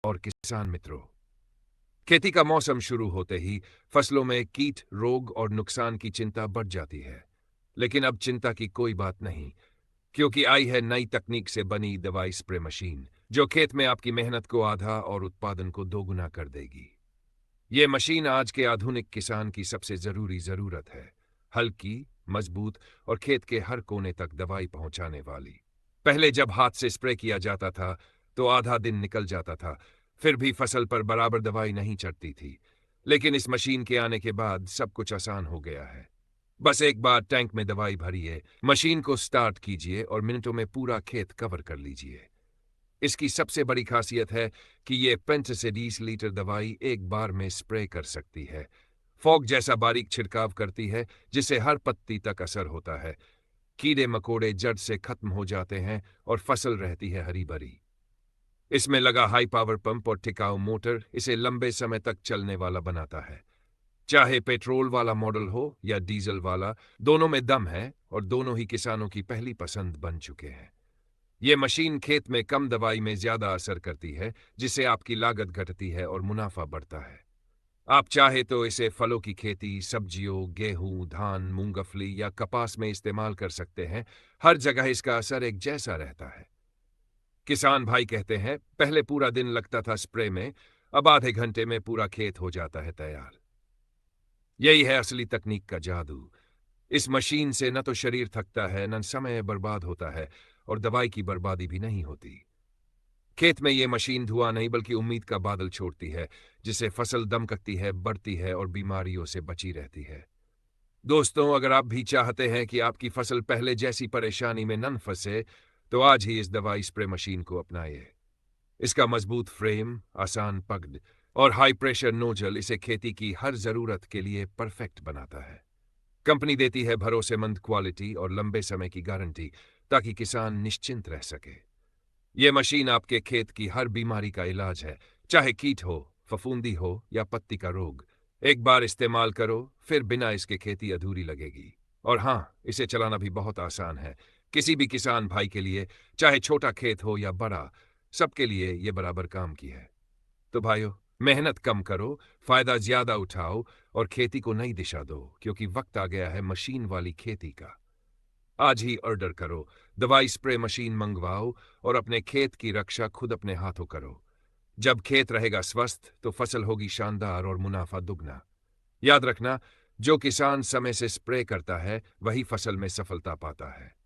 और किसान मित्रों, खेती का मौसम शुरू होते ही फसलों में कीट, रोग और नुकसान की चिंता बढ़ जाती है। लेकिन अब चिंता की कोई बात नहीं, क्योंकि आई है नई तकनीक से बनी दवाई स्प्रे मशीन, जो खेत में आपकी मेहनत को आधा और उत्पादन को दोगुना कर देगी। ये मशीन आज के आधुनिक किसान की सबसे जरूरी जरूरत है। हल्की, मजबूत और खेत के हर कोने तक दवाई पहुंचाने वाली। पहले जब हाथ से स्प्रे किया जाता था तो आधा दिन निकल जाता था, फिर भी फसल पर बराबर दवाई नहीं चढ़ती थी। लेकिन इस मशीन के आने के बाद सब कुछ आसान हो गया है। बस एक बार टैंक में दवाई भरिए, मशीन को स्टार्ट कीजिए और मिनटों में पूरा खेत कवर कर लीजिए। इसकी सबसे बड़ी खासियत है कि ये 35 से 20 लीटर दवाई एक बार में स्प्रे कर सकती है। फॉग जैसा बारीक छिड़काव करती है, जिससे हर पत्ती तक असर होता है। कीड़े मकोड़े जड़ से खत्म हो जाते हैं और फसल रहती है हरी भरी। इसमें लगा हाई पावर पंप और टिकाऊ मोटर इसे लंबे समय तक चलने वाला बनाता है। चाहे पेट्रोल वाला मॉडल हो या डीजल वाला, दोनों में दम है और दोनों ही किसानों की पहली पसंद बन चुके हैं। ये मशीन खेत में कम दवाई में ज्यादा असर करती है, जिससे आपकी लागत घटती है और मुनाफा बढ़ता है। आप चाहे तो इसे फलों की खेती, सब्जियों, गेहूं, धान, मूंगफली या कपास में इस्तेमाल कर सकते हैं। हर जगह इसका असर एक जैसा रहता है। किसान भाई कहते हैं, पहले पूरा दिन लगता था स्प्रे में, अब आधे घंटे में पूरा खेत हो जाता है तैयार। यही है असली तकनीक का जादू। इस मशीन से न तो शरीर थकता है, न समय बर्बाद होता है और दवाई की बर्बादी भी नहीं होती। खेत में ये मशीन धुआं नहीं बल्कि उम्मीद का बादल छोड़ती है, जिससे फसल दमकती है, बढ़ती है और बीमारियों से बची रहती है। दोस्तों, अगर आप भी चाहते हैं कि आपकी फसल पहले जैसी परेशानी में न फंसे, तो आज ही इस दवाई स्प्रे मशीन को अपनाइए। इसका मजबूत फ्रेम, आसान पकड़ और हाई प्रेशर नोजल इसे खेती की हर जरूरत के लिए परफेक्ट बनाता है। कंपनी देती है भरोसेमंद क्वालिटी और लंबे समय की गारंटी, ताकि किसान निश्चिंत रह सके। ये मशीन आपके खेत की हर बीमारी का इलाज है, चाहे कीट हो, फफूंदी हो या पत्ती का रोग। एक बार इस्तेमाल करो, फिर बिना इसके खेती अधूरी लगेगी। और हाँ, इसे चलाना भी बहुत आसान है। किसी भी किसान भाई के लिए, चाहे छोटा खेत हो या बड़ा, सबके लिए ये बराबर काम की है। तो भाइयों, मेहनत कम करो, फायदा ज्यादा उठाओ और खेती को नई दिशा दो, क्योंकि वक्त आ गया है मशीन वाली खेती का। आज ही ऑर्डर करो, दवाई स्प्रे मशीन मंगवाओ और अपने खेत की रक्षा खुद अपने हाथों करो। जब खेत रहेगा स्वस्थ, तो फसल होगी शानदार और मुनाफा दुगना। याद रखना, जो किसान समय से स्प्रे करता है, वही फसल में सफलता पाता है।